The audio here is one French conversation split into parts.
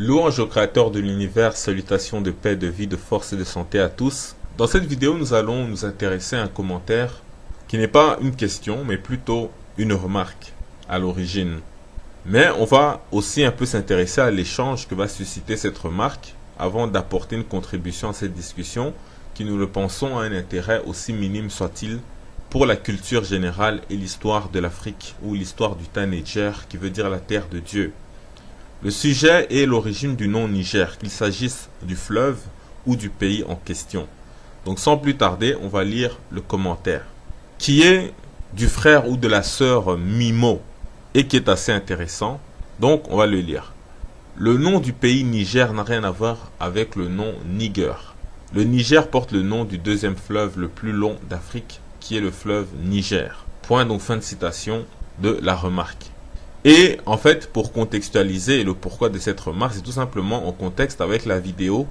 Louange au créateur de l'univers, salutations de paix, de vie, de force et de santé à tous. Dans cette vidéo, nous allons nous intéresser à un commentaire qui n'est pas une question, mais plutôt une remarque à l'origine. Mais on va aussi un peu s'intéresser à l'échange que va susciter cette remarque avant d'apporter une contribution à cette discussion qui, nous le pensons, a un intérêt aussi minime soit-il pour la culture générale et l'histoire de l'Afrique ou l'histoire du Niger qui veut dire la terre de Dieu. Le sujet est l'origine du nom Niger, qu'il s'agisse du fleuve ou du pays en question. Donc sans plus tarder, on va lire le commentaire, qui est du frère ou de la sœur Mimo, et qui est assez intéressant. Donc on va le lire. Le nom du pays Niger n'a rien à voir avec le nom Niger. Le Niger porte le nom du deuxième fleuve le plus long d'Afrique, qui est le fleuve Niger. Point, donc fin de citation de la remarque. Et en fait, pour contextualiser le pourquoi de cette remarque, c'est tout simplement en contexte avec la vidéo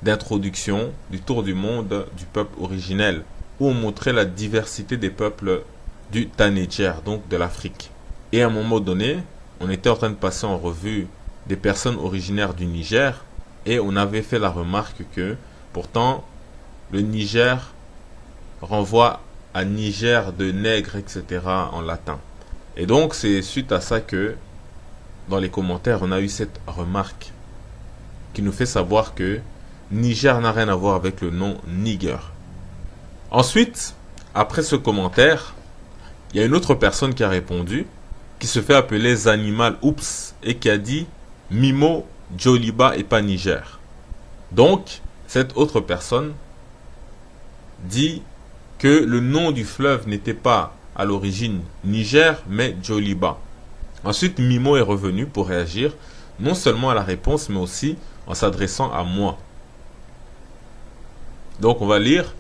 d'introduction du tour du monde du peuple originel, où on montrait la diversité des peuples du Niger, donc de l'Afrique. Et à un moment donné, on était en train de passer en revue des personnes originaires du Niger, et on avait fait la remarque que, pourtant, le Niger renvoie à Niger de nègre, etc. en latin. Et donc, c'est suite à ça que, dans les commentaires, on a eu cette remarque qui nous fait savoir que Niger n'a rien à voir avec le nom Niger. Ensuite, après ce commentaire, il y a une autre personne qui a répondu, qui se fait appeler Zanimal Oops, et qui a dit Mimo, Djoliba et pas Niger. Donc, cette autre personne dit que le nom du fleuve n'était pas à l'origine Niger, mais Djoliba. Ensuite, Mimo est revenu pour réagir, non seulement à la réponse, mais aussi en s'adressant à moi. Donc, on va lire.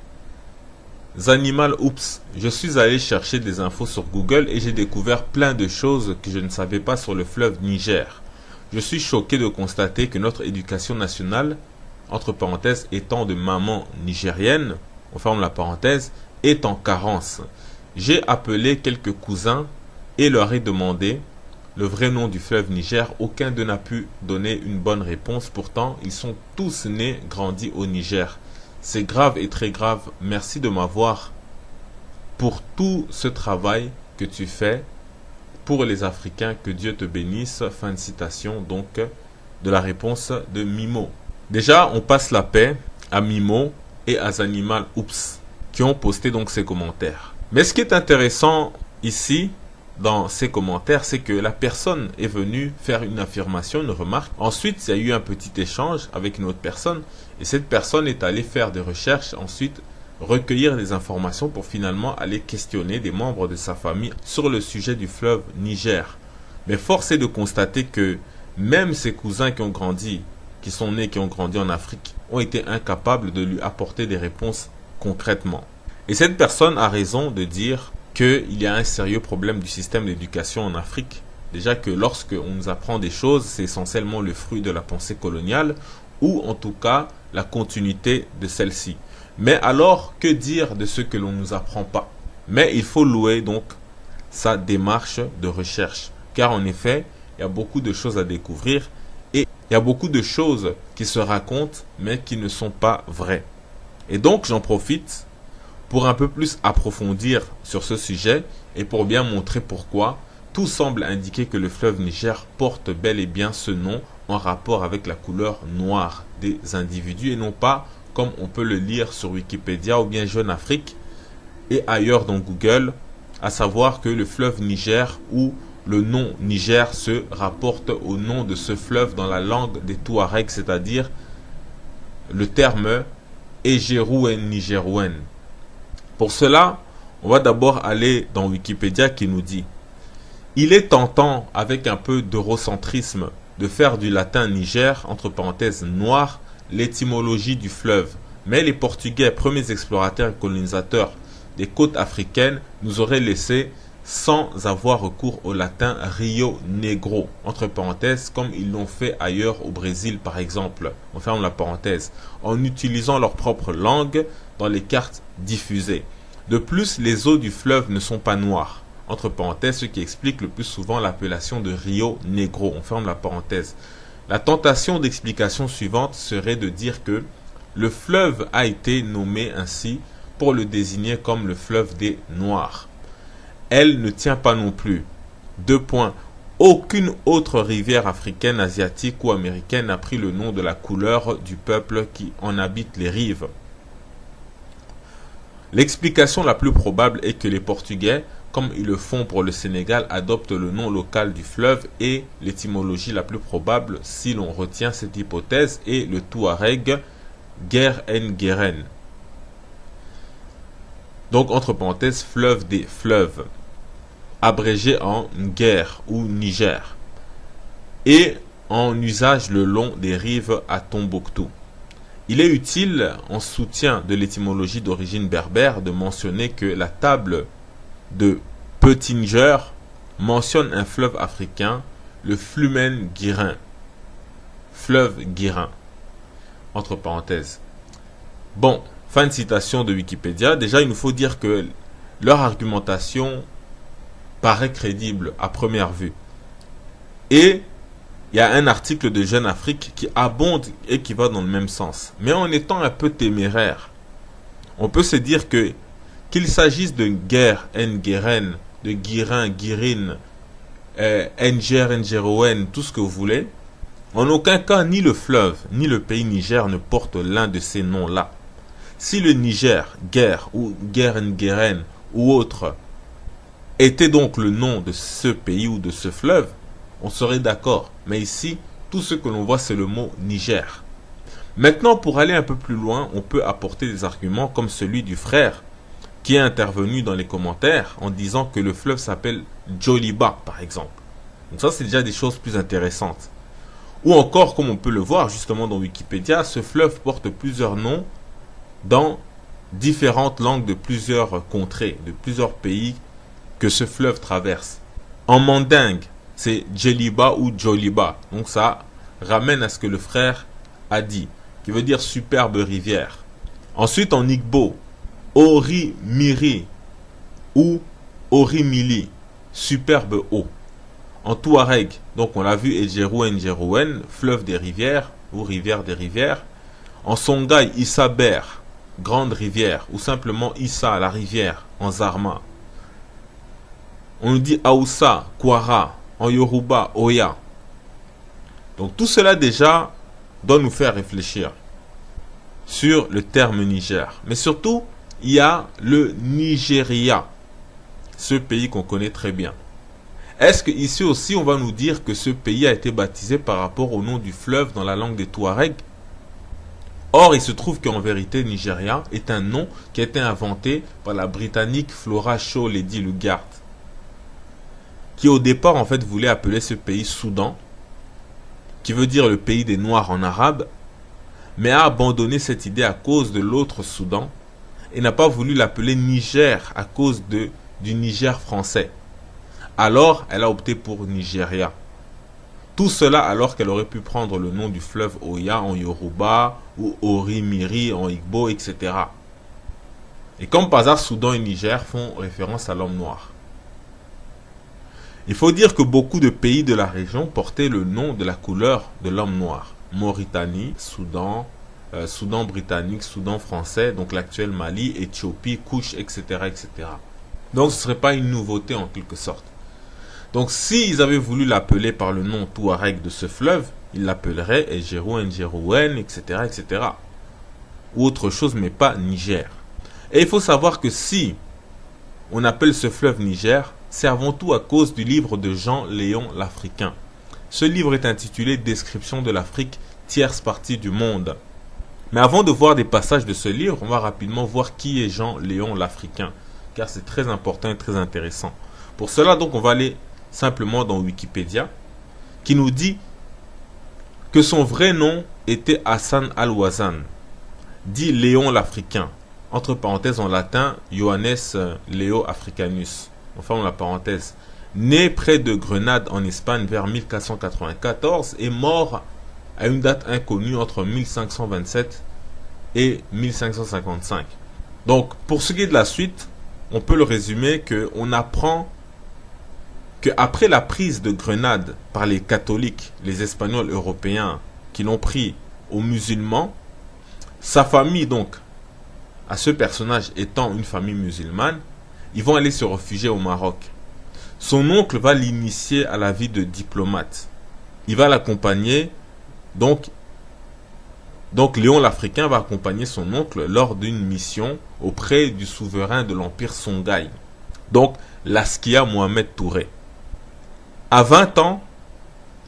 Zanimal Oops, je suis allé chercher des infos sur Google et j'ai découvert plein de choses que je ne savais pas sur le fleuve Niger. Je suis choqué de constater que notre éducation nationale, entre parenthèses étant de maman nigérienne, on ferme la parenthèse, est en carence. J'ai appelé quelques cousins et leur ai demandé le vrai nom du fleuve Niger. Aucun d'eux n'a pu donner une bonne réponse. Pourtant, ils sont tous nés, grandis au Niger. C'est grave et très grave. Merci de m'avoir pour tout ce travail que tu fais pour les Africains. Que Dieu te bénisse. Fin de citation donc de la réponse de Mimo. Déjà, on passe la paix à Mimo et à Zanimal Oops qui ont posté donc ces commentaires. Mais ce qui est intéressant ici, dans ces commentaires, c'est que la personne est venue faire une affirmation, une remarque. Ensuite, il y a eu un petit échange avec une autre personne. Et cette personne est allée faire des recherches, ensuite recueillir des informations pour finalement aller questionner des membres de sa famille sur le sujet du fleuve Niger. Mais force est de constater que même ses cousins qui ont grandi, qui sont nés, qui ont grandi en Afrique, ont été incapables de lui apporter des réponses concrètement. Et cette personne a raison de dire qu'il y a un sérieux problème du système d'éducation en Afrique. Déjà que lorsque on nous apprend des choses, c'est essentiellement le fruit de la pensée coloniale ou en tout cas la continuité de celle-ci. Mais alors, que dire de ce que l'on ne nous apprend pas? Mais il faut louer donc sa démarche de recherche. Car en effet, il y a beaucoup de choses à découvrir et il y a beaucoup de choses qui se racontent mais qui ne sont pas vraies. Et donc, j'en profite pour un peu plus approfondir sur ce sujet et pour bien montrer pourquoi tout semble indiquer que le fleuve Niger porte bel et bien ce nom en rapport avec la couleur noire des individus et non pas comme on peut le lire sur Wikipédia ou bien Jeune Afrique et ailleurs dans Google, à savoir que le fleuve Niger ou le nom Niger se rapporte au nom de ce fleuve dans la langue des Touaregs, c'est-à-dire le terme Ejerouen Nigerouen. Pour cela, on va d'abord aller dans Wikipédia qui nous dit « Il est tentant, avec un peu d'eurocentrisme, de faire du latin Niger, entre parenthèses noir, l'étymologie du fleuve. Mais les Portugais, premiers explorateurs et colonisateurs des côtes africaines, nous auraient laissé sans avoir recours au latin Rio Negro, entre parenthèses, comme ils l'ont fait ailleurs au Brésil par exemple, on ferme la parenthèse, en utilisant leur propre langue dans les cartes diffusées. De plus, les eaux du fleuve ne sont pas noires, entre parenthèses, ce qui explique le plus souvent l'appellation de Rio Negro, on ferme la parenthèse. La tentation d'explication suivante serait de dire que le fleuve a été nommé ainsi pour le désigner comme le fleuve des Noirs. Elle ne tient pas non plus. 2 points. Aucune autre rivière africaine, asiatique ou américaine n'a pris le nom de la couleur du peuple qui en habite les rives. L'explication la plus probable est que les Portugais, comme ils le font pour le Sénégal, adoptent le nom local du fleuve, et l'étymologie la plus probable, si l'on retient cette hypothèse, est le touareg Guer en Gueren. Donc, entre parenthèses, fleuve des fleuves, abrégé en Guer ou Niger, et en usage le long des rives à Tombouctou. Il est utile, en soutien de l'étymologie d'origine berbère, de mentionner que la table de Peutinger mentionne un fleuve africain, le Flumen Guirin, fleuve Guirin, entre parenthèses. Bon, fin de citation de Wikipédia. Déjà, il nous faut dire que leur argumentation paraît crédible à première vue. Et il y a un article de Jeune Afrique qui abonde et qui va dans le même sens. Mais en étant un peu téméraire, on peut se dire que qu'il s'agisse de Guer, Ngueren, de Guirin, Guirine, Nger, Ngeroen, tout ce que vous voulez, en aucun cas ni le fleuve ni le pays Niger ne portent l'un de ces noms-là. Si le Niger, Guer ou Gueren ou autre était donc le nom de ce pays ou de ce fleuve, on serait d'accord. Mais ici, tout ce que l'on voit, c'est le mot Niger. Maintenant, pour aller un peu plus loin, on peut apporter des arguments comme celui du frère qui est intervenu dans les commentaires en disant que le fleuve s'appelle Djoliba, par exemple. Donc ça, c'est déjà des choses plus intéressantes. Ou encore, comme on peut le voir justement dans Wikipédia, ce fleuve porte plusieurs noms dans différentes langues de plusieurs contrées, de plusieurs pays que ce fleuve traverse. En mandingue, c'est Djeliba ou Djoliba. Donc ça ramène à ce que le frère a dit, qui veut dire superbe rivière. Ensuite, en Igbo, Ori-Miri ou Ori-Mili, superbe eau. En Touareg, donc on l'a vu, Edjerouen, fleuve des rivières ou rivière des rivières. En Songhai, Issaber, grande rivière, ou simplement Issa, la rivière, en Zarma. On dit Aoussa, Kwara, en Yoruba, Oya. Donc tout cela déjà doit nous faire réfléchir sur le terme Niger. Mais surtout, il y a le Nigeria, ce pays qu'on connaît très bien. Est-ce qu'ici aussi on va nous dire que ce pays a été baptisé par rapport au nom du fleuve dans la langue des Touaregs? Or, il se trouve qu'en vérité, Nigeria est un nom qui a été inventé par la Britannique Flora Shaw Lady Lugard, qui au départ en fait voulait appeler ce pays Soudan, qui veut dire le pays des Noirs en arabe, mais a abandonné cette idée à cause de l'autre Soudan et n'a pas voulu l'appeler Niger à cause du Niger français. Alors, elle a opté pour Nigeria. Tout cela alors qu'elle aurait pu prendre le nom du fleuve Oya en Yoruba ou Ori-Miri en Igbo, etc. Et comme par hasard, Soudan et Niger font référence à l'homme noir. Il faut dire que beaucoup de pays de la région portaient le nom de la couleur de l'homme noir. Mauritanie, Soudan, Soudan britannique, Soudan français, donc l'actuel Mali, Éthiopie, Kouch, etc., etc. Donc ce ne serait pas une nouveauté en quelque sorte. Donc s'ils avaient voulu l'appeler par le nom touareg de ce fleuve, ils l'appelleraient Edjerouen, etc., etc. Ou autre chose, mais pas Niger. Et il faut savoir que si on appelle ce fleuve Niger, c'est avant tout à cause du livre de Jean-Léon l'Africain. Ce livre est intitulé Description de l'Afrique, tierce partie du monde. Mais avant de voir des passages de ce livre, on va rapidement voir qui est Jean-Léon l'Africain, car c'est très important et très intéressant. Pour cela, donc, on va aller simplement dans Wikipédia, qui nous dit que son vrai nom était Hassan Al-Wazan, dit Léon l'Africain, entre parenthèses en latin, Johannes Leo Africanus, enfin la parenthèse, né près de Grenade en Espagne vers 1494 et mort à une date inconnue entre 1527 et 1555. Donc, pour ce qui est de la suite, on peut le résumer qu'on apprend qu'après la prise de Grenade par les catholiques, les Espagnols européens qui l'ont pris aux musulmans, sa famille donc, à ce personnage étant une famille musulmane, ils vont aller se réfugier au Maroc. Son oncle va l'initier à la vie de diplomate. Il va l'accompagner, donc Léon l'Africain va accompagner son oncle lors d'une mission auprès du souverain de l'Empire Songhai, donc l'Askia Mohamed Touré. À 20 ans,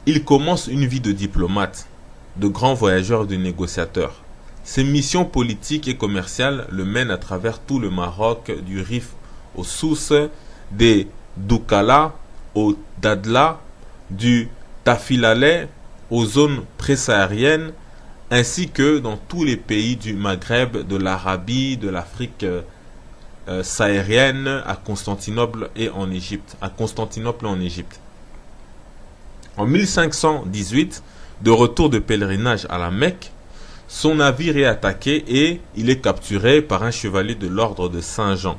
il commence une vie de diplomate, de grand voyageur et de négociateur. Ses missions politiques et commerciales le mènent à travers tout le Maroc, du Rif aux Sousse, des Doukala au Dadla, du Tafilaleh aux zones présahariennes, ainsi que dans tous les pays du Maghreb, de l'Arabie, de l'Afrique saharienne, à Constantinople et en Égypte. En 1518, de retour de pèlerinage à la Mecque, son navire est attaqué et il est capturé par un chevalier de l'ordre de Saint-Jean.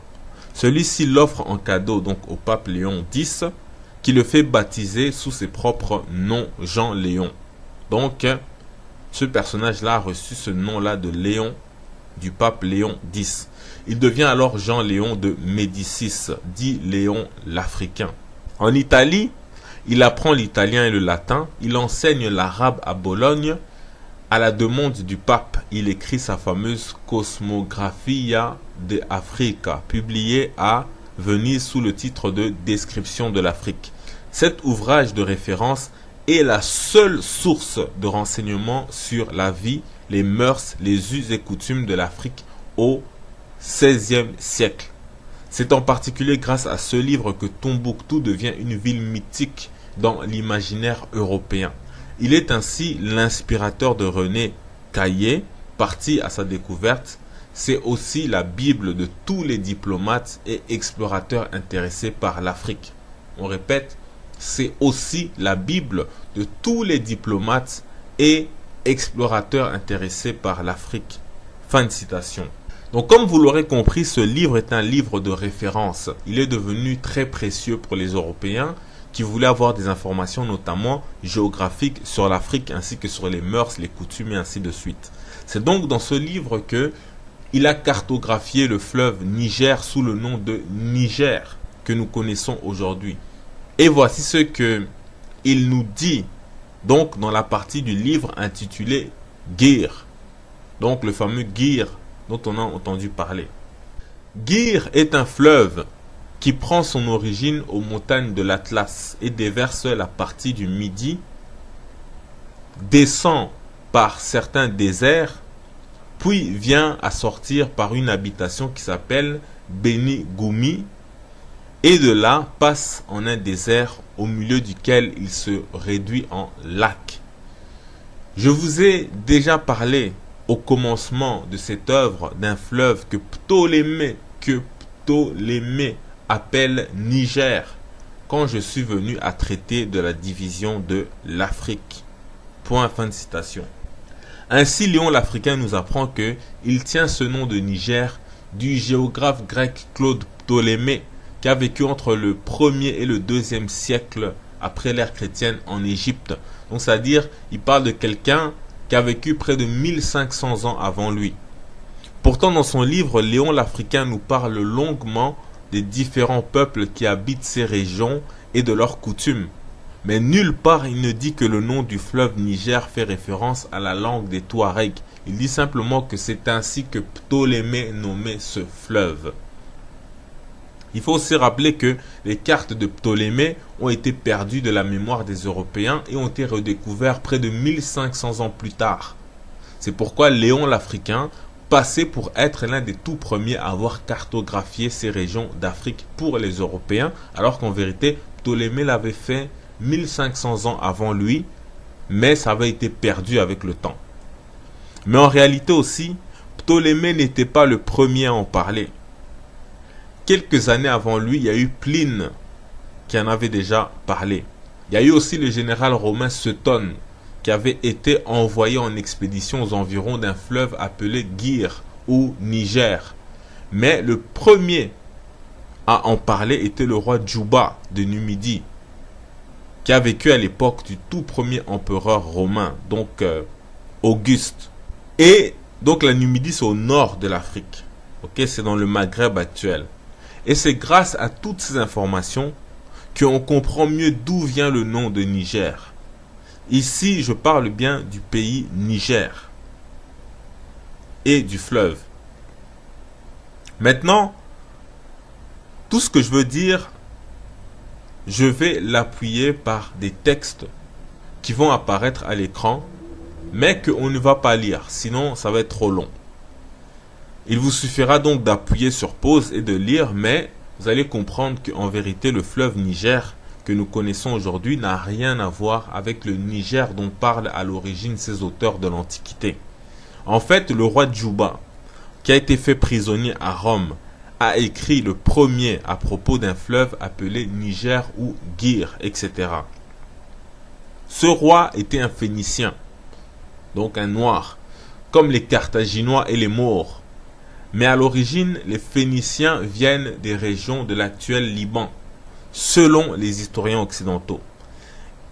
Celui-ci l'offre en cadeau donc au pape Léon X, qui le fait baptiser sous ses propres noms, Jean Léon. Donc, ce personnage-là a reçu ce nom-là de Léon, du pape Léon X. Il devient alors Jean Léon de Médicis, dit Léon l'Africain. En Italie, il apprend l'italien et le latin, il enseigne l'arabe à Bologne. À la demande du pape, il écrit sa fameuse Cosmographia de Africa, publiée à Venise sous le titre de Description de l'Afrique. Cet ouvrage de référence est la seule source de renseignements sur la vie, les mœurs, les us et coutumes de l'Afrique au XVIe siècle. C'est en particulier grâce à ce livre que Tombouctou devient une ville mythique dans l'imaginaire européen. Il est ainsi l'inspirateur de René Caillé, parti à sa découverte. C'est aussi la Bible de tous les diplomates et explorateurs intéressés par l'Afrique. On répète, c'est aussi la Bible de tous les diplomates et explorateurs intéressés par l'Afrique. Fin de citation. Donc comme vous l'aurez compris, ce livre est un livre de référence. Il est devenu très précieux pour les Européens qui voulaient avoir des informations notamment géographiques sur l'Afrique ainsi que sur les mœurs, les coutumes et ainsi de suite. C'est donc dans ce livre que il a cartographié le fleuve Niger sous le nom de Niger que nous connaissons aujourd'hui. Et voici ce que il nous dit donc dans la partie du livre intitulée Guir. Donc le fameux Guir dont on a entendu parler. Guir est un fleuve qui prend son origine aux montagnes de l'Atlas et déverse la partie du Midi, descend par certains déserts, puis vient à sortir par une habitation qui s'appelle Beni Goumi, et de là passe en un désert au milieu duquel il se réduit en lac. Je vous ai déjà parlé au commencement de cette œuvre d'un fleuve que Ptolémée appelle Niger quand je suis venu à traiter de la division de l'Afrique. Point, fin de citation. Ainsi, Léon l'Africain nous apprend que il tient ce nom de Niger du géographe grec Claude Ptolémée qui a vécu entre le 1er et le 2e siècle après l'ère chrétienne en Égypte. Donc c'est-à-dire, il parle de quelqu'un qui a vécu près de 1500 ans avant lui. Pourtant, dans son livre, Léon l'Africain nous parle longuement des différents peuples qui habitent ces régions et de leurs coutumes. Mais nulle part il ne dit que le nom du fleuve Niger fait référence à la langue des Touaregs. Il dit simplement que c'est ainsi que Ptolémée nommait ce fleuve. Il faut aussi rappeler que les cartes de Ptolémée ont été perdues de la mémoire des Européens et ont été redécouvertes près de 1500 ans plus tard. C'est pourquoi Léon l'Africain passait pour être l'un des tout premiers à avoir cartographié ces régions d'Afrique pour les Européens, alors qu'en vérité, Ptolémée l'avait fait 1500 ans avant lui, mais ça avait été perdu avec le temps. Mais en réalité aussi, Ptolémée n'était pas le premier à en parler. Quelques années avant lui, il y a eu Pline qui en avait déjà parlé. Il y a eu aussi le général romain Seton qui avait été envoyé en expédition aux environs d'un fleuve appelé Guir ou Niger. Mais le premier à en parler était le roi Djouba de Numidie. qui a vécu à l'époque du tout premier empereur romain, donc Auguste. Et donc la Numidie, c'est au nord de l'Afrique. Ok, c'est dans le Maghreb actuel. Et c'est grâce à toutes ces informations qu'on comprend mieux d'où vient le nom de Niger. Ici, je parle bien du pays Niger et du fleuve. Maintenant, tout ce que je veux dire, je vais l'appuyer par des textes qui vont apparaître à l'écran, mais qu'on ne va pas lire, sinon ça va être trop long. Il vous suffira donc d'appuyer sur pause et de lire, mais vous allez comprendre qu'en vérité, le fleuve Niger que nous connaissons aujourd'hui n'a rien à voir avec le Niger dont parlent à l'origine ces auteurs de l'Antiquité. En fait, le roi Djouba, qui a été fait prisonnier à Rome, a écrit le premier à propos d'un fleuve appelé Niger ou Gir, etc. Ce roi était un Phénicien, donc un noir, comme les Carthaginois et les Maures. Mais à l'origine, les Phéniciens viennent des régions de l'actuel Liban, selon les historiens occidentaux.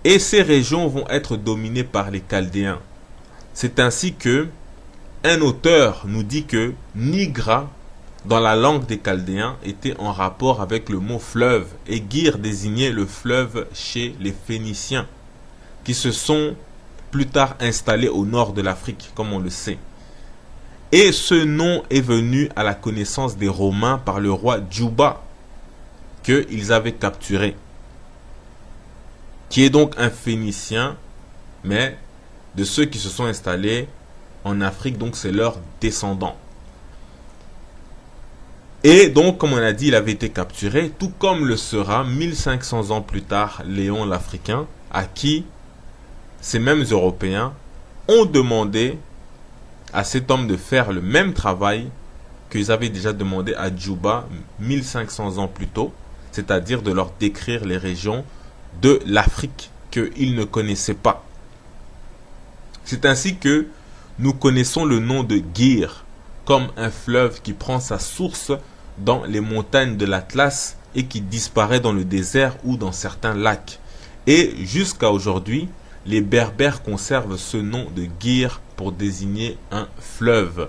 Et ces régions vont être dominées par les Chaldéens. C'est ainsi que un auteur nous dit que Nigra, dans la langue des Chaldéens, était en rapport avec le mot fleuve, et Gir désignait le fleuve chez les Phéniciens, qui se sont plus tard installés au nord de l'Afrique, comme on le sait. Et ce nom est venu à la connaissance des Romains par le roi Djouba, qu'ils avaient capturé, qui est donc un Phénicien, mais de ceux qui se sont installés en Afrique, donc c'est leurs descendants. Et donc, comme on a dit, il avait été capturé, tout comme le sera 1500 ans plus tard Léon l'Africain, à qui ces mêmes Européens ont demandé à cet homme de faire le même travail qu'ils avaient déjà demandé à Djouba 1500 ans plus tôt, c'est-à-dire de leur décrire les régions de l'Afrique qu'ils ne connaissaient pas. C'est ainsi que nous connaissons le nom de Gir comme un fleuve qui prend sa source dans les montagnes de l'Atlas et qui disparaît dans le désert ou dans certains lacs. Et jusqu'à aujourd'hui, les Berbères conservent ce nom de Gir pour désigner un fleuve.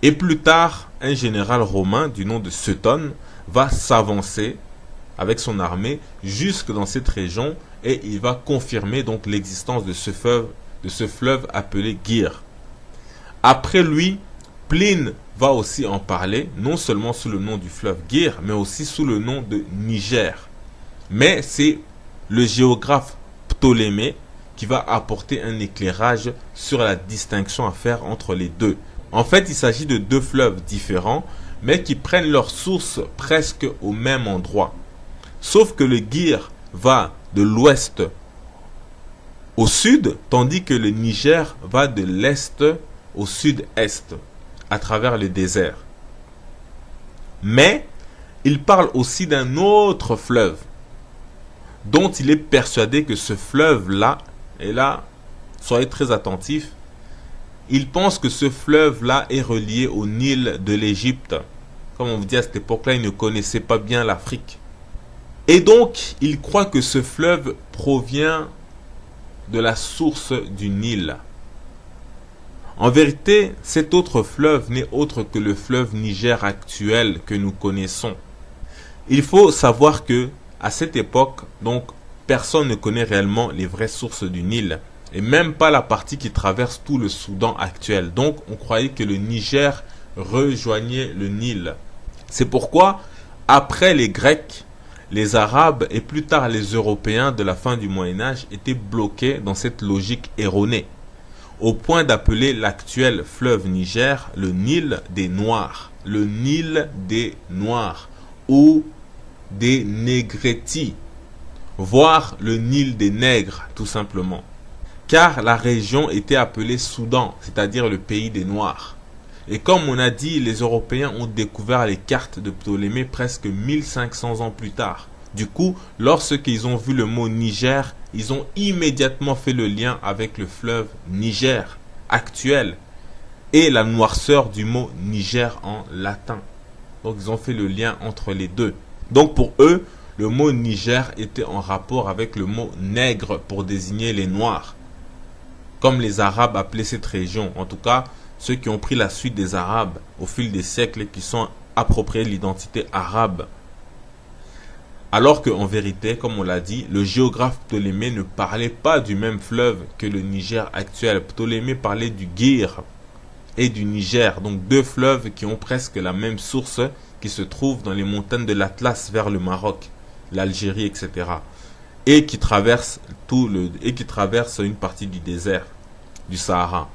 Et plus tard, un général romain du nom de Seton va s'avancer avec son armée jusque dans cette région et il va confirmer donc l'existence de ce fleuve appelé Gir. Après lui, Pline va aussi en parler, non seulement sous le nom du fleuve Gir, mais aussi sous le nom de Niger. Mais c'est le géographe Ptolémée qui va apporter un éclairage sur la distinction à faire entre les deux. En fait, il s'agit de deux fleuves différents, mais qui prennent leur source presque au même endroit. Sauf que le Gir va de l'ouest au sud, tandis que le Niger va de l'est au sud-est, à travers le désert. Mais, il parle aussi d'un autre fleuve, dont il est persuadé que ce fleuve-là, et là, soyez très attentifs, il pense que ce fleuve-là est relié au Nil de l'Égypte. Comme on vous dit à cette époque-là, il ne connaissait pas bien l'Afrique. Et donc, il croit que ce fleuve provient de la source du Nil. En vérité, cet autre fleuve n'est autre que le fleuve Niger actuel que nous connaissons. Il faut savoir que, à cette époque, donc, personne ne connaît réellement les vraies sources du Nil, et même pas la partie qui traverse tout le Soudan actuel. Donc, on croyait que le Niger rejoignait le Nil. C'est pourquoi, après les Grecs, les Arabes et plus tard les Européens de la fin du Moyen-Âge étaient bloqués dans cette logique erronée, au point d'appeler l'actuel fleuve Niger le Nil des Noirs, le Nil des Noirs, ou des Negretti, voire le Nil des Nègres, tout simplement. Car la région était appelée Soudan, c'est-à-dire le pays des Noirs. Et comme on a dit, les Européens ont découvert les cartes de Ptolémée presque 1500 ans plus tard. Du coup, lorsqu'ils ont vu le mot Niger, ils ont immédiatement fait le lien avec le fleuve Niger actuel et la noirceur du mot Niger en latin. Donc ils ont fait le lien entre les deux. Donc pour eux, le mot Niger était en rapport avec le mot nègre pour désigner les Noirs, comme les Arabes appelaient cette région, en tout cas ceux qui ont pris la suite des Arabes au fil des siècles et qui sont appropriés l'identité arabe. Alors qu'en vérité, comme on l'a dit, le géographe Ptolémée ne parlait pas du même fleuve que le Niger actuel. Ptolémée parlait du Guir et du Niger, donc deux fleuves qui ont presque la même source, qui se trouvent dans les montagnes de l'Atlas vers le Maroc, l'Algérie, etc. Et qui traversent une partie du désert du Sahara.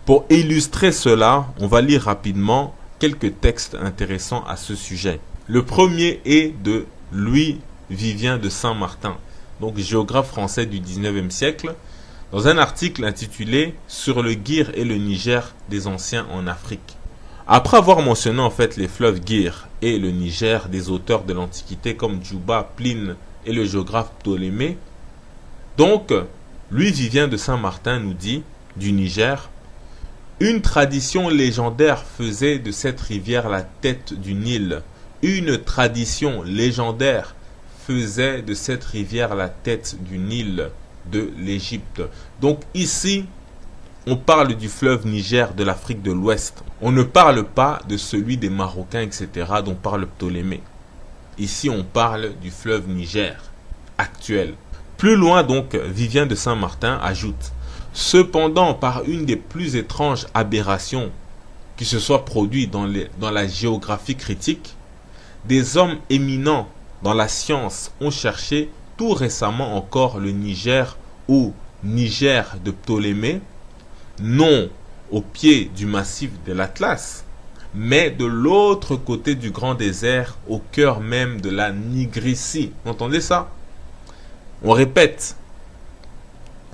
Pour illustrer cela, on va lire rapidement quelques textes intéressants à ce sujet. Le premier est de Louis Vivien de Saint-Martin, donc géographe français du 19e siècle, dans un article intitulé « Sur le Guir et le Niger des anciens en Afrique ». Après avoir mentionné en fait les fleuves Guir et le Niger des auteurs de l'Antiquité comme Djouba, Pline et le géographe Ptolémée, donc Louis Vivien de Saint-Martin nous dit du Niger: une tradition légendaire faisait de cette rivière la tête du Nil. Une tradition légendaire faisait de cette rivière la tête du Nil de l'Égypte. Donc ici, on parle du fleuve Niger de l'Afrique de l'Ouest. On ne parle pas de celui des Marocains, etc., dont parle Ptolémée. Ici, on parle du fleuve Niger actuel. Plus loin donc, Vivien de Saint-Martin ajoute: cependant, par une des plus étranges aberrations qui se soit produite dans la géographie critique, des hommes éminents dans la science ont cherché tout récemment encore le Niger ou Niger de Ptolémée, non au pied du massif de l'Atlas, mais de l'autre côté du grand désert, au cœur même de la Nigricie. Vous entendez ça? On répète.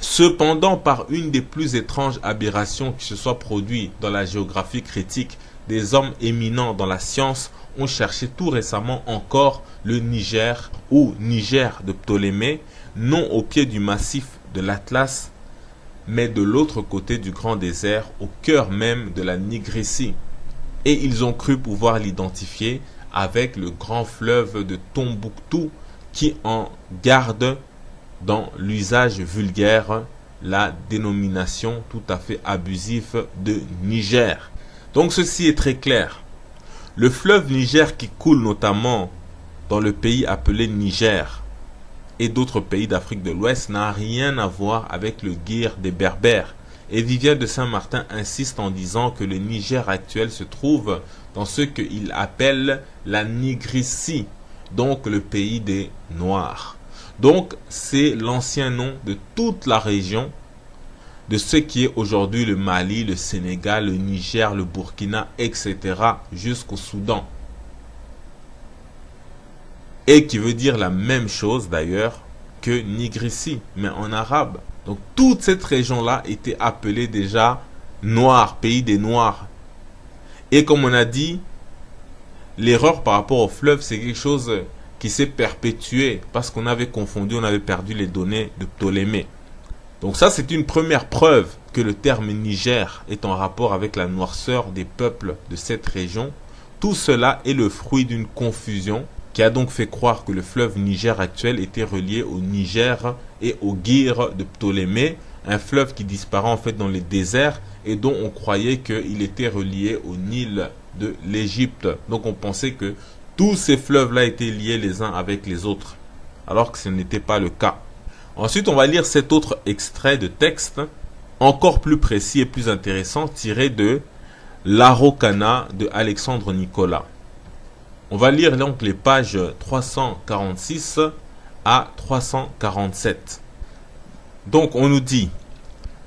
Cependant, par une des plus étranges aberrations qui se soit produite dans la géographie critique, des hommes éminents dans la science ont cherché tout récemment encore le Niger ou Niger de Ptolémée, non au pied du massif de l'Atlas, mais de l'autre côté du grand désert, au cœur même de la Nigricie. Et ils ont cru pouvoir l'identifier avec le grand fleuve de Tombouctou qui en garde dans l'usage vulgaire la dénomination tout à fait abusive de Niger. Donc ceci est très clair. Le fleuve Niger qui coule notamment dans le pays appelé Niger et d'autres pays d'Afrique de l'Ouest n'a rien à voir avec le Guir des Berbères. Et Vivien de Saint-Martin insiste en disant que le Niger actuel se trouve dans ce qu'il appelle la Nigricie, donc le pays des Noirs. Donc c'est l'ancien nom de toute la région, de ce qui est aujourd'hui le Mali, le Sénégal, le Niger, le Burkina, etc. jusqu'au Soudan. Et qui veut dire la même chose d'ailleurs que Nigricie, mais en arabe. Donc toute cette région-là était appelée déjà Noir, pays des Noirs. Et comme on a dit, l'erreur par rapport au fleuve, c'est quelque chose qui s'est perpétué parce qu'on avait confondu, on avait perdu les données de Ptolémée. Donc ça, c'est une première preuve que le terme Niger est en rapport avec la noirceur des peuples de cette région. Tout cela est le fruit d'une confusion qui a donc fait croire que le fleuve Niger actuel était relié au Niger et au Guir de Ptolémée, un fleuve qui disparaît en fait dans les déserts et dont on croyait qu'il était relié au Nil de l'Égypte. Donc on pensait que tous ces fleuves-là étaient liés les uns avec les autres, alors que ce n'était pas le cas. Ensuite, on va lire cet autre extrait de texte, encore plus précis et plus intéressant, tiré de l'Araucana de Alexandre Nicolas. On va lire donc les pages 346 à 347. Donc on nous dit: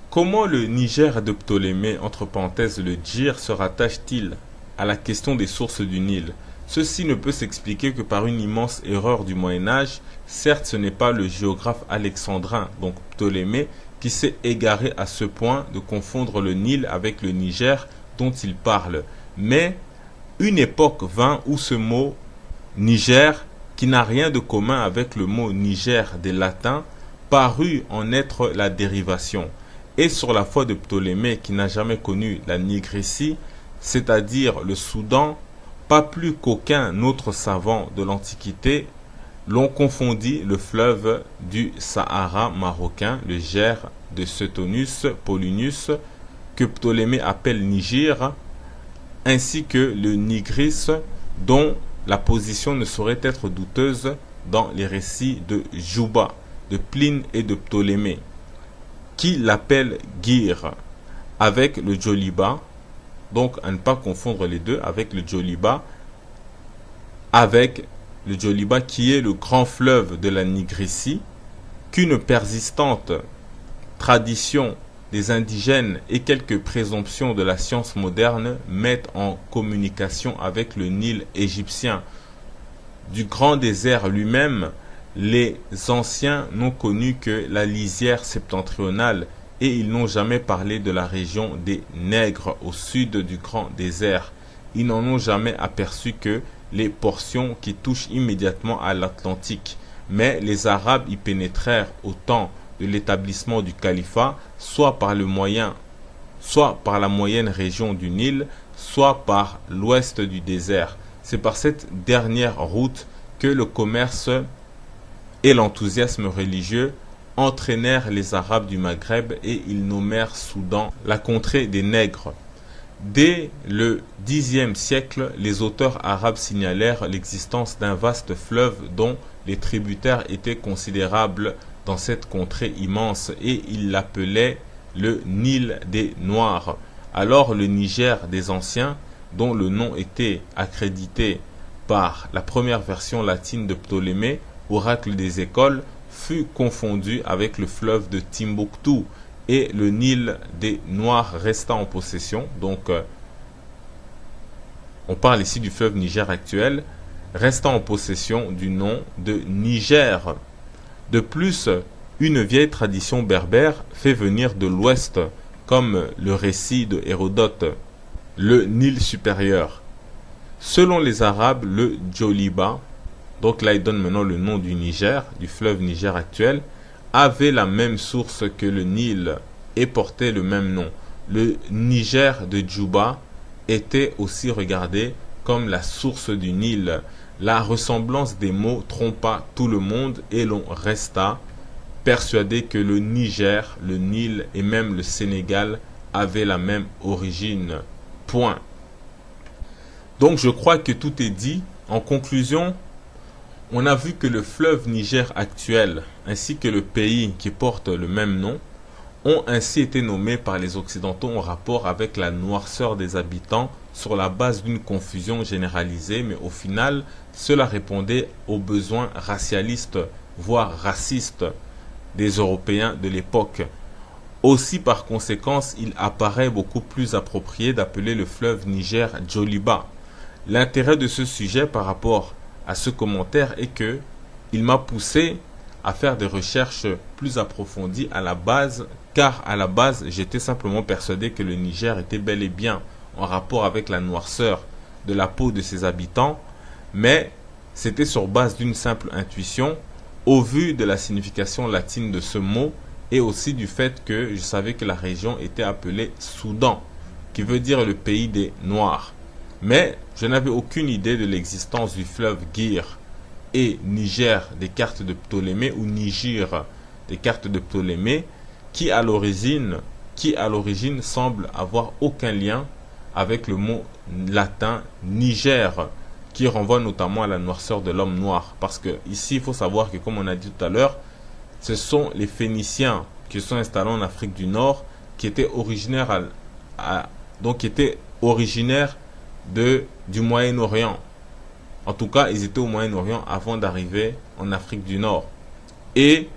comment le Niger de Ptolémée, entre parenthèses le Djir, se rattache-t-il à la question des sources du Nil? Ceci ne peut s'expliquer que par une immense erreur du Moyen-Âge. Certes, ce n'est pas le géographe alexandrin, donc Ptolémée, qui s'est égaré à ce point de confondre le Nil avec le Niger dont il parle. Mais une époque vint où ce mot Niger, qui n'a rien de commun avec le mot Niger des latins, parut en être la dérivation. Et sur la foi de Ptolémée, qui n'a jamais connu la Nigricie, c'est-à-dire le Soudan, pas plus qu'aucun autre savant de l'Antiquité l'on confondit le fleuve du Sahara marocain, le Gers de Suetonius Paullinus, que Ptolémée appelle Niger, ainsi que le Nigris, dont la position ne saurait être douteuse dans les récits de Juba, de Pline et de Ptolémée, qui l'appelle Gir, avec le Djoliba, donc à ne pas confondre les deux, avec le Djoliba, qui est le grand fleuve de la Nigricie, qu'une persistante tradition des indigènes et quelques présomptions de la science moderne mettent en communication avec le Nil égyptien. Du grand désert lui-même, les anciens n'ont connu que la lisière septentrionale et ils n'ont jamais parlé de la région des Nègres au sud du grand désert. Ils n'en ont jamais aperçu que les portions qui touchent immédiatement à l'Atlantique. Mais les Arabes y pénétrèrent au temps de l'établissement du califat, soit par la moyenne région du Nil, soit par l'ouest du désert. C'est par cette dernière route que le commerce et l'enthousiasme religieux entraînèrent les Arabes du Maghreb et ils nommèrent Soudan la contrée des Nègres. Dès le Xe siècle, les auteurs arabes signalèrent l'existence d'un vaste fleuve dont les tributaires étaient considérables dans cette contrée immense et ils l'appelaient le Nil des Noirs. Alors le Niger des Anciens, dont le nom était accrédité par la première version latine de Ptolémée, oracle des écoles, fut confondu avec le fleuve de Timbuktu et le Nil des Noirs resta en possession. Donc on parle ici du fleuve Niger actuel, restant en possession du nom de Niger. De plus, une vieille tradition berbère fait venir de l'ouest, comme le récit de Hérodote, le Nil supérieur. Selon les Arabes, le Djoliba, donc là il donne maintenant le nom du Niger, du fleuve Niger actuel, avait la même source que le Nil et portait le même nom. Le Niger de Djouba était aussi regardé comme la source du Nil. La ressemblance des mots trompa tout le monde et l'on resta persuadé que le Niger, le Nil et même le Sénégal avaient la même origine. Point. Donc je crois que tout est dit. En conclusion, on a vu que le fleuve Niger actuel ainsi que le pays qui porte le même nom ont ainsi été nommés par les Occidentaux en rapport avec la noirceur des habitants sur la base d'une confusion généralisée, mais au final, cela répondait aux besoins racialistes, voire racistes, des Européens de l'époque. Aussi, par conséquence, il apparaît beaucoup plus approprié d'appeler le fleuve Niger Djoliba. L'intérêt de ce sujet par rapport à ce commentaire est que il m'a poussé à faire des recherches plus approfondies à la base, car à la base, j'étais simplement persuadé que le Niger était bel et bien en rapport avec la noirceur de la peau de ses habitants, mais c'était sur base d'une simple intuition, au vu de la signification latine de ce mot, et aussi du fait que je savais que la région était appelée Soudan, qui veut dire le pays des Noirs. Mais je n'avais aucune idée de l'existence du fleuve Gir et Niger des cartes de Ptolémée ou Niger des cartes de Ptolémée, qui à l'origine semble avoir aucun lien avec le mot latin Niger, qui renvoie notamment à la noirceur de l'homme noir. Parce que ici, il faut savoir que, comme on a dit tout à l'heure, ce sont les Phéniciens qui se sont installés en Afrique du Nord, qui étaient originaires du Moyen-Orient. En tout cas, ils étaient au Moyen-Orient avant d'arriver en Afrique du Nord. Et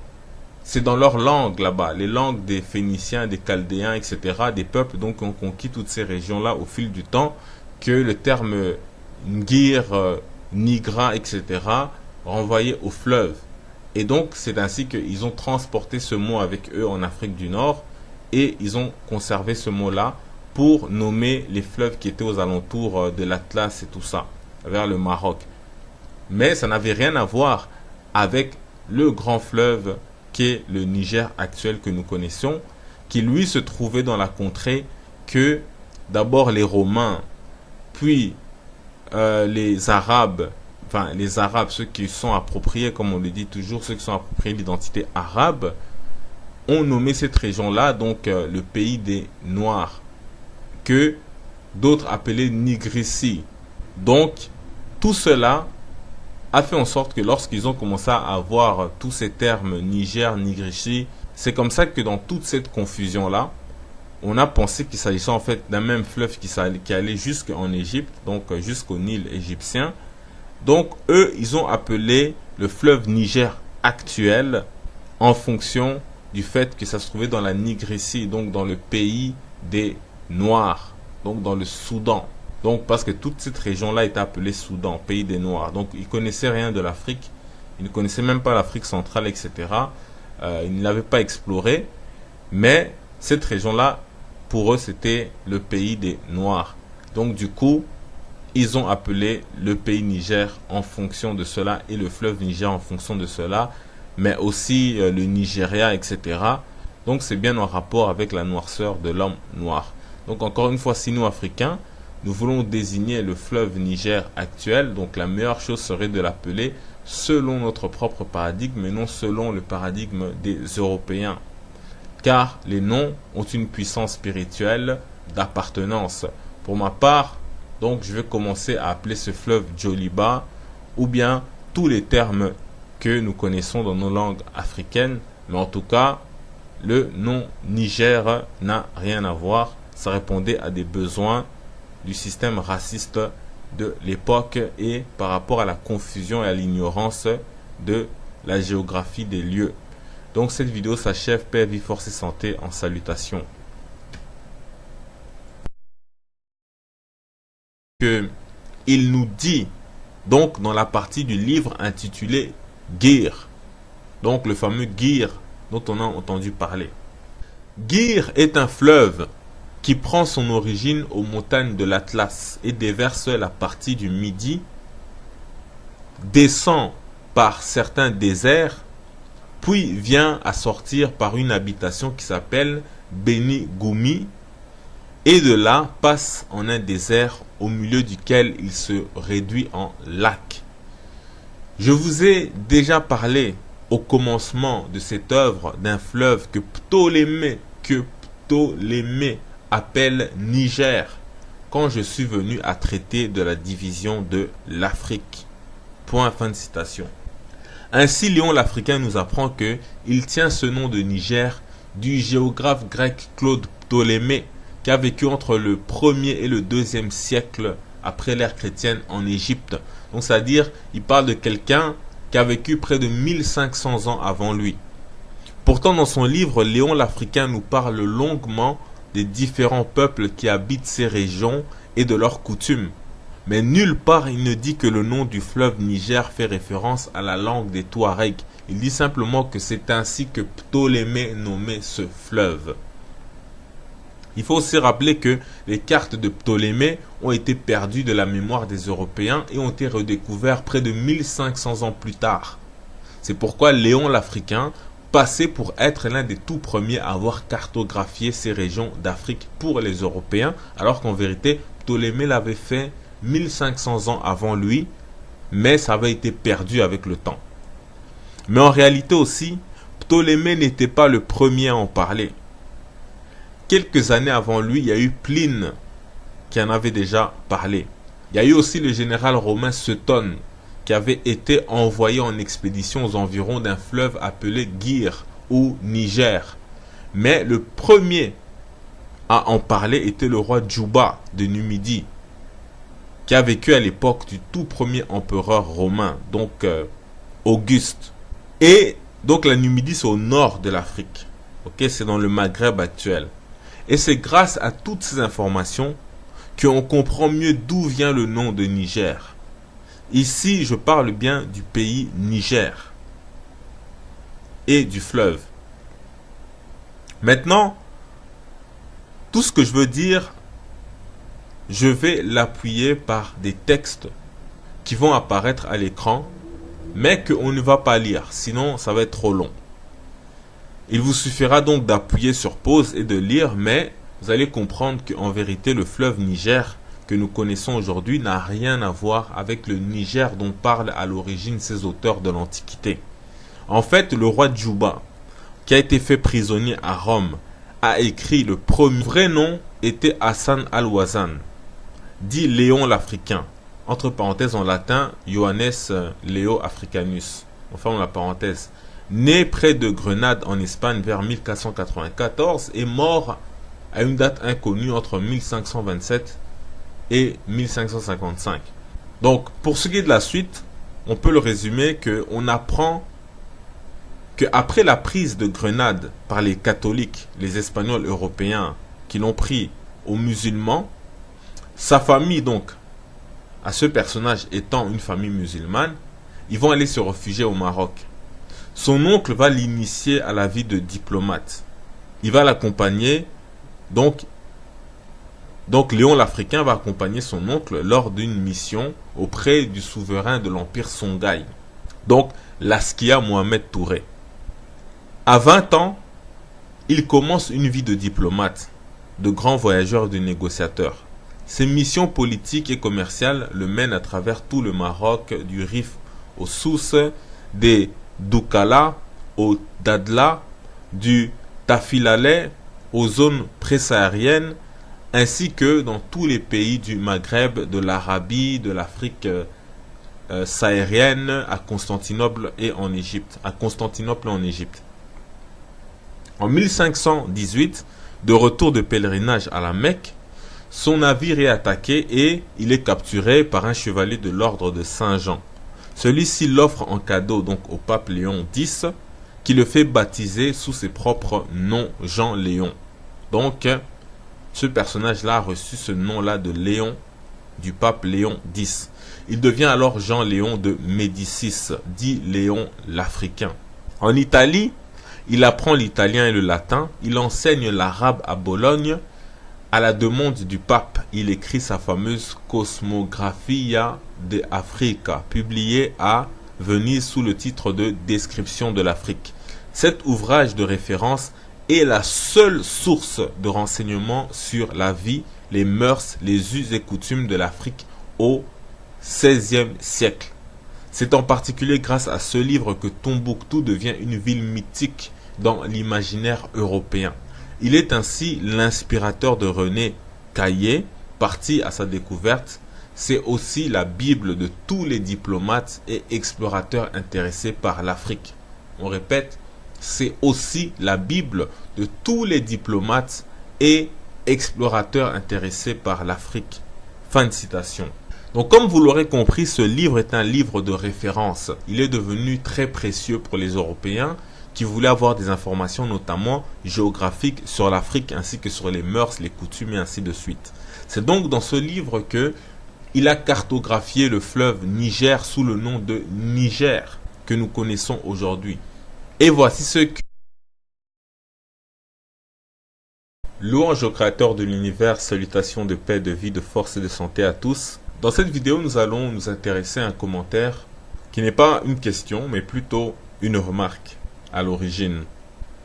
c'est dans leur langue là-bas, les langues des Phéniciens, des Chaldéens, etc., des peuples donc qui ont conquis toutes ces régions-là au fil du temps, que le terme Ngir, Nigra, etc., renvoyait au fleuve. Et donc, c'est ainsi qu'ils ont transporté ce mot avec eux en Afrique du Nord et ils ont conservé ce mot-là pour nommer les fleuves qui étaient aux alentours de l'Atlas et tout ça, vers le Maroc. Mais ça n'avait rien à voir avec le grand fleuve qu'est le Niger actuel que nous connaissons, qui lui se trouvait dans la contrée que d'abord les Romains, puis les Arabes enfin les Arabes, ceux qui sont appropriés, comme on le dit toujours, ceux qui sont appropriés l'identité arabe, ont nommé cette région-là, donc le pays des Noirs, que d'autres appelaient Nigrissi. Donc, tout cela a fait en sorte que lorsqu'ils ont commencé à avoir tous ces termes Niger, Nigrissi, c'est comme ça que dans toute cette confusion-là, on a pensé qu'il s'agissait en fait d'un même fleuve qui allait jusqu'en Égypte, donc jusqu'au Nil égyptien. Donc, eux, ils ont appelé le fleuve Niger actuel en fonction du fait que ça se trouvait dans la Nigrissi, donc dans le pays des Noirs, donc dans le Soudan. Donc parce que toute cette région-là était appelée Soudan, pays des Noirs. Donc ils ne connaissaient rien de l'Afrique, ils ne connaissaient même pas l'Afrique centrale, etc. Ils ne l'avaient pas exploré, mais cette région-là, pour eux, c'était le pays des Noirs. Donc du coup, ils ont appelé le pays Niger en fonction de cela et le fleuve Niger en fonction de cela, mais aussi le Nigeria, etc. Donc c'est bien en rapport avec la noirceur de l'homme noir. Donc encore une fois, si nous Africains, nous voulons désigner le fleuve Niger actuel, donc la meilleure chose serait de l'appeler selon notre propre paradigme, mais non selon le paradigme des Européens. Car les noms ont une puissance spirituelle d'appartenance. Pour ma part, donc je vais commencer à appeler ce fleuve Djoliba, ou bien tous les termes que nous connaissons dans nos langues africaines, mais en tout cas, le nom Niger n'a rien à voir. Ça répondait à des besoins du système raciste de l'époque et par rapport à la confusion et à l'ignorance de la géographie des lieux. Donc cette vidéo s'achève. Paix, vie, force et santé en salutation. Il nous dit donc dans la partie du livre intitulé Gir, donc le fameux Gir dont on a entendu parler. Gir est un fleuve qui prend son origine aux montagnes de l'Atlas et déverse la partie du Midi, descend par certains déserts, puis vient à sortir par une habitation qui s'appelle Beni Goumi, et de là passe en un désert au milieu duquel il se réduit en lac. Je vous ai déjà parlé au commencement de cette œuvre d'un fleuve que Ptolémée appelle Niger, quand je suis venu à traiter de la division de l'Afrique. Point, fin de citation. Ainsi, Léon l'Africain nous apprend que il tient ce nom de Niger du géographe grec Claude Ptolémée, qui a vécu entre le 1er et le 2e siècle après l'ère chrétienne en Égypte. Donc, c'est-à-dire, il parle de quelqu'un qui a vécu près de 1500 ans avant lui. Pourtant, dans son livre, Léon l'Africain nous parle longuement des différents peuples qui habitent ces régions et de leurs coutumes. Mais nulle part il ne dit que le nom du fleuve Niger fait référence à la langue des Touaregs. Il dit simplement que c'est ainsi que Ptolémée nommait ce fleuve. Il faut aussi rappeler que les cartes de Ptolémée ont été perdues de la mémoire des Européens et ont été redécouvertes près de 1500 ans plus tard. C'est pourquoi Léon l'Africain passait pour être l'un des tout premiers à avoir cartographié ces régions d'Afrique pour les Européens, alors qu'en vérité, Ptolémée l'avait fait 1500 ans avant lui, mais ça avait été perdu avec le temps. Mais en réalité aussi, Ptolémée n'était pas le premier à en parler. Quelques années avant lui, il y a eu Pline qui en avait déjà parlé. Il y a eu aussi le général romain Seton qui avait été envoyé en expédition aux environs d'un fleuve appelé Gir ou Niger. Mais le premier à en parler était le roi Djouba de Numidie, qui a vécu à l'époque du tout premier empereur romain, donc Auguste. Et donc la Numidie, c'est au nord de l'Afrique. Okay, c'est dans le Maghreb actuel. Et c'est grâce à toutes ces informations qu'on comprend mieux d'où vient le nom de Niger. Ici, je parle bien du pays Niger et du fleuve. Maintenant, tout ce que je veux dire, je vais l'appuyer par des textes qui vont apparaître à l'écran, mais qu'on ne va pas lire, sinon ça va être trop long. Il vous suffira donc d'appuyer sur pause et de lire, mais vous allez comprendre qu'en vérité, le fleuve Niger que nous connaissons aujourd'hui n'a rien à voir avec le Niger dont parlent à l'origine ces auteurs de l'Antiquité. En fait, le roi Djouba, qui a été fait prisonnier à Rome, a écrit le premier. Vrai nom était Hassan al-Wazan, dit Léon l'Africain. Entre parenthèses en latin, Johannes Leo Africanus. On ferme la parenthèse. Né près de Grenade en Espagne vers 1494 et mort à une date inconnue entre 1527 et 1555. Donc, pour ce qui est de la suite, on peut le résumer qu'on apprend qu'après la prise de Grenade par les catholiques, les Espagnols européens qui l'ont pris aux musulmans, sa famille donc, à ce personnage étant une famille musulmane, ils vont aller se réfugier au Maroc. Son oncle va l'initier à la vie de diplomate. Il va l'accompagner, donc Léon l'Africain va accompagner son oncle lors d'une mission auprès du souverain de l'Empire Songhai, donc Laskia Mohamed Touré. À 20 ans, il commence une vie de diplomate, de grand voyageur et de négociateur. Ses missions politiques et commerciales le mènent à travers tout le Maroc, du Rif aux sources, des Doukala au Dadla, du Tafilaleh aux zones présahariennes, ainsi que dans tous les pays du Maghreb, de l'Arabie, de l'Afrique saharienne, à Constantinople et en Égypte. En 1518, de retour de pèlerinage à la Mecque, son navire est attaqué et il est capturé par un chevalier de l'ordre de Saint-Jean. Celui-ci l'offre en cadeau donc au pape Léon X, qui le fait baptiser sous ses propres noms Jean-Léon. Donc, ce personnage-là a reçu ce nom-là de Léon, du pape Léon X. Il devient alors Jean-Léon de Médicis, dit Léon l'Africain. En Italie, il apprend l'italien et le latin, il enseigne l'arabe à Bologne. À la demande du pape, il écrit sa fameuse Cosmographia de Africa, publiée à Venise sous le titre de Description de l'Afrique. Cet ouvrage de référence est la seule source de renseignements sur la vie, les mœurs, les us et coutumes de l'Afrique au XVIe siècle. C'est en particulier grâce à ce livre que Tombouctou devient une ville mythique dans l'imaginaire européen. Il est ainsi l'inspirateur de René Caillé, parti à sa découverte. C'est aussi la Bible de tous les diplomates et explorateurs intéressés par l'Afrique. On répète, c'est aussi la Bible de tous les diplomates et explorateurs intéressés par l'Afrique. Fin de citation. Donc comme vous l'aurez compris, ce livre est un livre de référence. Il est devenu très précieux pour les Européens qui voulaient avoir des informations notamment géographiques sur l'Afrique ainsi que sur les mœurs, les coutumes et ainsi de suite. C'est donc dans ce livre que il a cartographié le fleuve Niger sous le nom de Niger que nous connaissons aujourd'hui. Et voici ce que... Louange au créateur de l'univers, salutations de paix, de vie, de force et de santé à tous. Dans cette vidéo, nous allons nous intéresser à un commentaire qui n'est pas une question, mais plutôt une remarque à l'origine.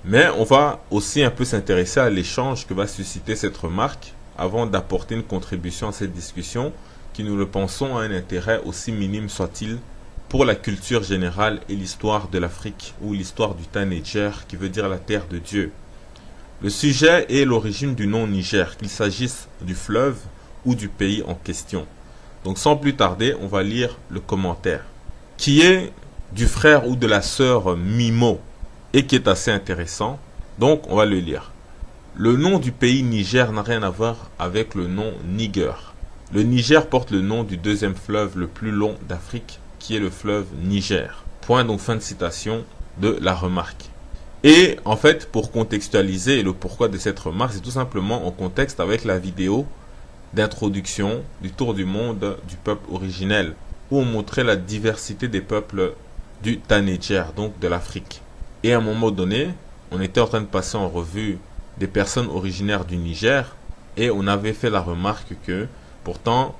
Mais on va aussi un peu s'intéresser à l'échange que va susciter cette remarque avant d'apporter une contribution à cette discussion qui, nous le pensons, a un intérêt aussi minime soit-il pour la culture générale et l'histoire de l'Afrique ou l'histoire du Niger qui veut dire la terre de Dieu. Le sujet est l'origine du nom Niger, qu'il s'agisse du fleuve ou du pays en question. Donc sans plus tarder, on va lire le commentaire qui est du frère ou de la sœur Mimo et qui est assez intéressant. Donc on va le lire. Le nom du pays Niger n'a rien à voir avec le nom Niger. Le Niger porte le nom du deuxième fleuve le plus long d'Afrique qui est le fleuve Niger. Point, donc fin de citation de la remarque. Et en fait, pour contextualiser le pourquoi de cette remarque, c'est tout simplement en contexte avec la vidéo d'introduction du tour du monde du peuple originel, où on montrait la diversité des peuples du Niger, donc de l'Afrique. Et à un moment donné, on était en train de passer en revue des personnes originaires du Niger, et on avait fait la remarque que, pourtant,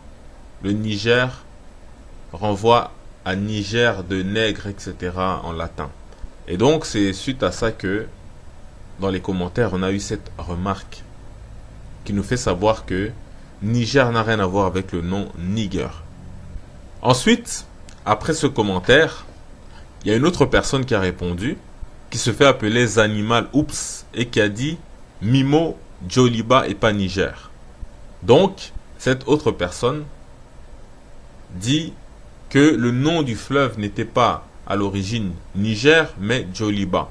le Niger renvoie à Niger de nègre, etc. en latin. Et donc, c'est suite à ça que, dans les commentaires, on a eu cette remarque qui nous fait savoir que Niger n'a rien à voir avec le nom Niger. Ensuite, après ce commentaire, il y a une autre personne qui a répondu, qui se fait appeler Zanimal Oops et qui a dit Mimo, Djoliba et pas Niger. Donc, cette autre personne dit que le nom du fleuve n'était pas à l'origine Niger, mais Djoliba.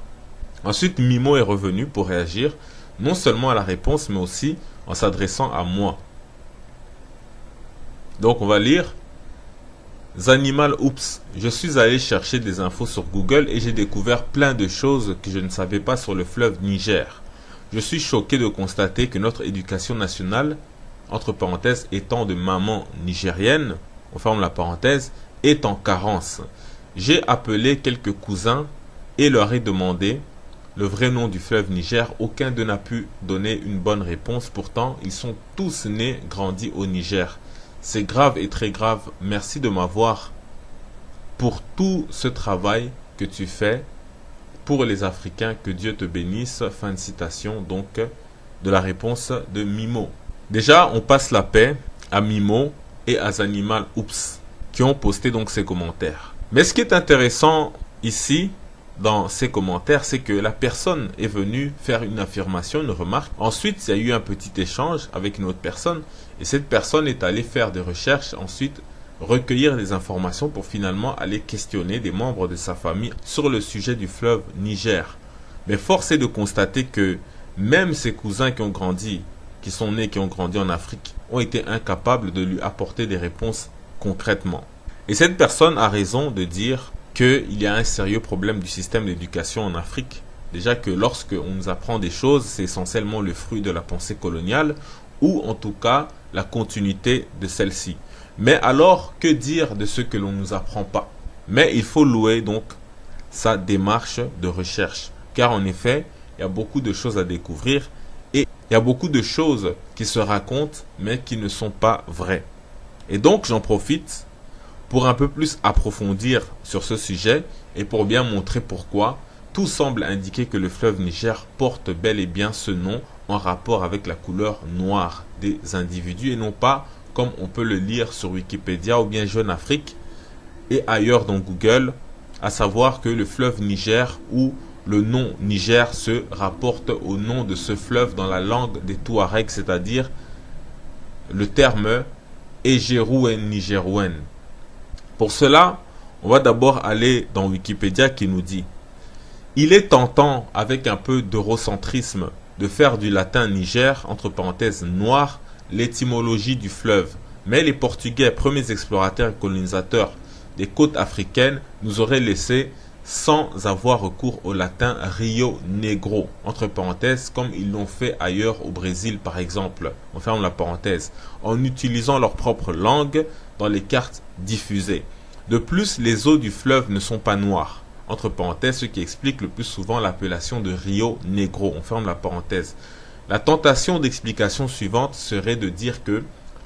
Ensuite, Mimo est revenu pour réagir, non seulement à la réponse, mais aussi en s'adressant à moi. Donc, on va lire Zanimal Oops. Je suis allé chercher des infos sur Google et j'ai découvert plein de choses que je ne savais pas sur le fleuve Niger. Je suis choqué de constater que notre éducation nationale, entre parenthèses étant de maman nigérienne, on ferme la parenthèse, est en carence. J'ai appelé quelques cousins et leur ai demandé le vrai nom du fleuve Niger. Aucun d'eux n'a pu donner une bonne réponse. Pourtant, ils sont tous nés, grandis au Niger. C'est grave et très grave. Merci de m'avoir pour tout ce travail que tu fais pour les Africains. Que Dieu te bénisse. Fin de citation donc de la réponse de Mimo. Déjà, on passe la paix à Mimo et à Zanimal Oops qui ont posté donc ces commentaires. Mais ce qui est intéressant ici dans ces commentaires, c'est que la personne est venue faire une affirmation, une remarque. Ensuite, il y a eu un petit échange avec une autre personne et cette personne est allée faire des recherches, ensuite recueillir des informations pour finalement aller questionner des membres de sa famille sur le sujet du fleuve Niger. Mais force est de constater que même ses cousins qui ont grandi, qui sont nés, qui ont grandi en Afrique, ont été incapables de lui apporter des réponses concrètement. Et cette personne a raison de dire qu'il y a un sérieux problème du système d'éducation en Afrique. Déjà que lorsque on nous apprend des choses, c'est essentiellement le fruit de la pensée coloniale ou en tout cas la continuité de celle-ci. Mais alors, que dire de ce que l'on ne nous apprend pas? Mais il faut louer donc sa démarche de recherche. Car en effet, il y a beaucoup de choses à découvrir et il y a beaucoup de choses qui se racontent mais qui ne sont pas vraies. Et donc j'en profite pour un peu plus approfondir sur ce sujet et pour bien montrer pourquoi tout semble indiquer que le fleuve Niger porte bel et bien ce nom en rapport avec la couleur noire des individus et non pas comme on peut le lire sur Wikipédia ou bien Jeune Afrique et ailleurs dans Google, à savoir que le fleuve Niger ou le nom Niger se rapporte au nom de ce fleuve dans la langue des Touaregs, c'est-à-dire le terme Ejerouen Nigerouen. Pour cela, on va d'abord aller dans Wikipédia qui nous dit « Il est tentant, avec un peu d'eurocentrisme, de faire du latin Niger, entre parenthèses noir, l'étymologie du fleuve. Mais les Portugais, premiers explorateurs et colonisateurs des côtes africaines, nous auraient laissé sans avoir recours au latin Rio Negro, entre parenthèses, comme ils l'ont fait ailleurs au Brésil par exemple, on ferme la parenthèse, en utilisant leur propre langue dans les cartes diffusées. De plus, les eaux du fleuve ne sont pas noires, entre parenthèses, ce qui explique le plus souvent l'appellation de Rio Negro, on ferme la parenthèse. La tentation d'explication suivante serait de dire que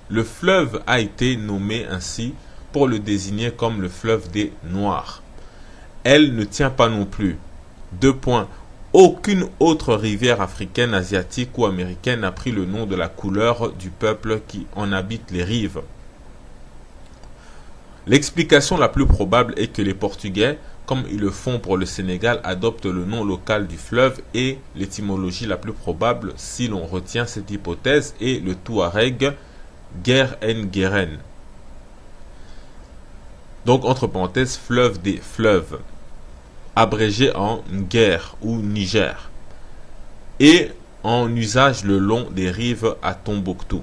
le fleuve a été nommé ainsi pour le désigner comme le fleuve des Noirs. Elle ne tient pas non plus. 2 points. Aucune autre rivière africaine, asiatique ou américaine n'a pris le nom de la couleur du peuple qui en habite les rives. L'explication la plus probable est que les Portugais, comme ils le font pour le Sénégal, adoptent le nom local du fleuve et l'étymologie la plus probable, si l'on retient cette hypothèse, est le Touareg Guer en Gueren. Donc, entre parenthèses, fleuve des fleuves, abrégé en Nguer ou Niger, et en usage le long des rives à Tombouctou.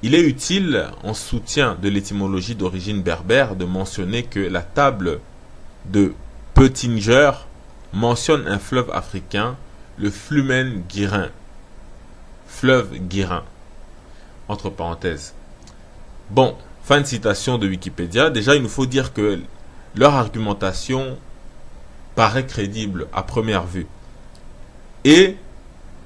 Il est utile, en soutien de l'étymologie d'origine berbère, de mentionner que la table de Peutinger mentionne un fleuve africain, le Flumen Guirin, fleuve Guirin, entre parenthèses. Bon, fin de citation de Wikipédia. Déjà, il nous faut dire que leur argumentation paraît crédible à première vue. Et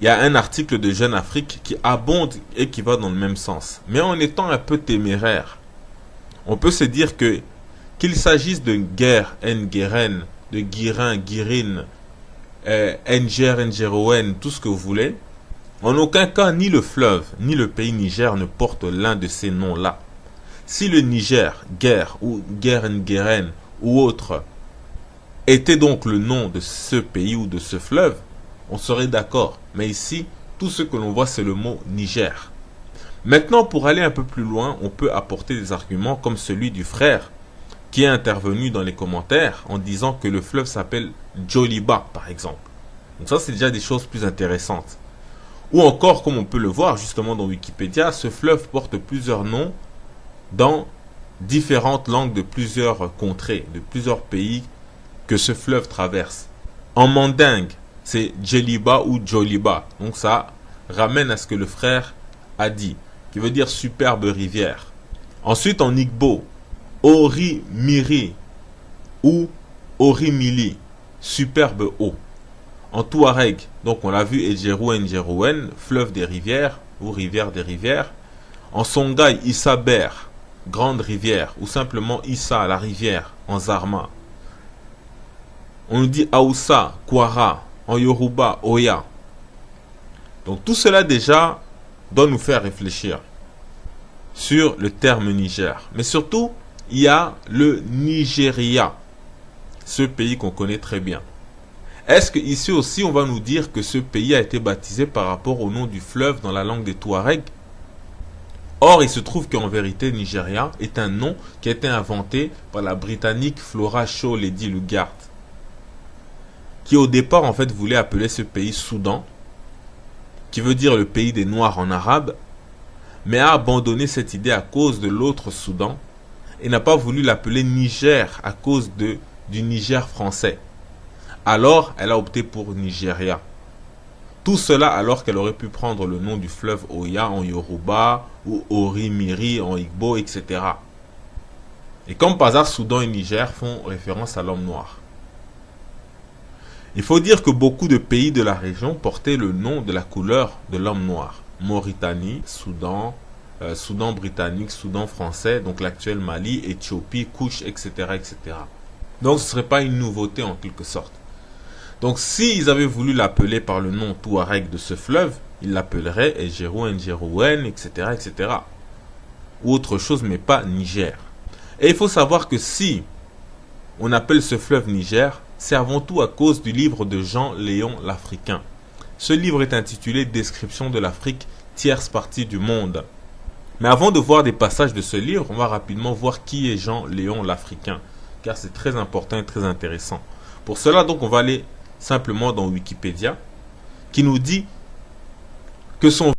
il y a un article de Jeune Afrique qui abonde et qui va dans le même sens. Mais en étant un peu téméraire, on peut se dire que qu'il s'agisse de Guer, Ngueren, de Guirin, Guirine, Nger, Ngeroen, tout ce que vous voulez, En aucun cas, ni le fleuve, ni le pays Niger ne portent l'un de ces noms-là. Si le Niger, Guerre ou Gueren ou autre, était donc le nom de ce pays ou de ce fleuve, on serait d'accord. Mais ici, tout ce que l'on voit, c'est le mot Niger. Maintenant, pour aller un peu plus loin, on peut apporter des arguments comme celui du frère, qui est intervenu dans les commentaires en disant que le fleuve s'appelle Djoliba, par exemple. Donc ça, c'est déjà des choses plus intéressantes. Ou encore, comme on peut le voir justement dans Wikipédia, ce fleuve porte plusieurs noms dans différentes langues de plusieurs contrées, de plusieurs pays que ce fleuve traverse. En mandingue, c'est Djeliba ou Djoliba. Donc ça ramène à ce que le frère a dit, qui veut dire superbe rivière. Ensuite, en Igbo, Orimiri ou Orimili, superbe eau. En Touareg, donc on l'a vu, Edjerouen, fleuve des rivières ou rivière des rivières. En Songhai, Issaber, grande rivière, ou simplement Issa, la rivière, en Zarma. On nous dit Aoussa, Kwara, en Yoruba, Oya. Donc tout cela déjà doit nous faire réfléchir sur le terme Niger. Mais surtout, il y a le Nigeria, ce pays qu'on connaît très bien. Est-ce qu'ici aussi on va nous dire que ce pays a été baptisé par rapport au nom du fleuve dans la langue des Touaregs? Or, il se trouve qu'en vérité, Nigeria est un nom qui a été inventé par la Britannique Flora Shaw Lady Lugard, qui au départ en fait voulait appeler ce pays Soudan, qui veut dire le pays des Noirs en arabe, mais a abandonné cette idée à cause de l'autre Soudan et n'a pas voulu l'appeler Niger à cause du Niger français. Alors, elle a opté pour Nigeria. Tout cela alors qu'elle aurait pu prendre le nom du fleuve Oya en Yoruba ou Orimiri en Igbo, etc. Et comme par hasard, Soudan et Niger font référence à l'homme noir. Il faut dire que beaucoup de pays de la région portaient le nom de la couleur de l'homme noir. Mauritanie, Soudan, Soudan britannique, Soudan français, donc l'actuel Mali, Éthiopie, Kouch, etc., etc. Donc ce ne serait pas une nouveauté en quelque sorte. Donc s'ils avaient voulu l'appeler par le nom Touareg de ce fleuve, ils l'appelleraient Edjerouen, etc., etc. Ou autre chose, mais pas Niger. Et il faut savoir que si on appelle ce fleuve Niger, c'est avant tout à cause du livre de Jean Léon l'Africain. Ce livre est intitulé Description de l'Afrique, tierce partie du monde. Mais avant de voir des passages de ce livre, on va rapidement voir qui est Jean Léon l'Africain, car c'est très important et très intéressant. Pour cela, donc, on va aller simplement dans Wikipédia, qui nous dit que son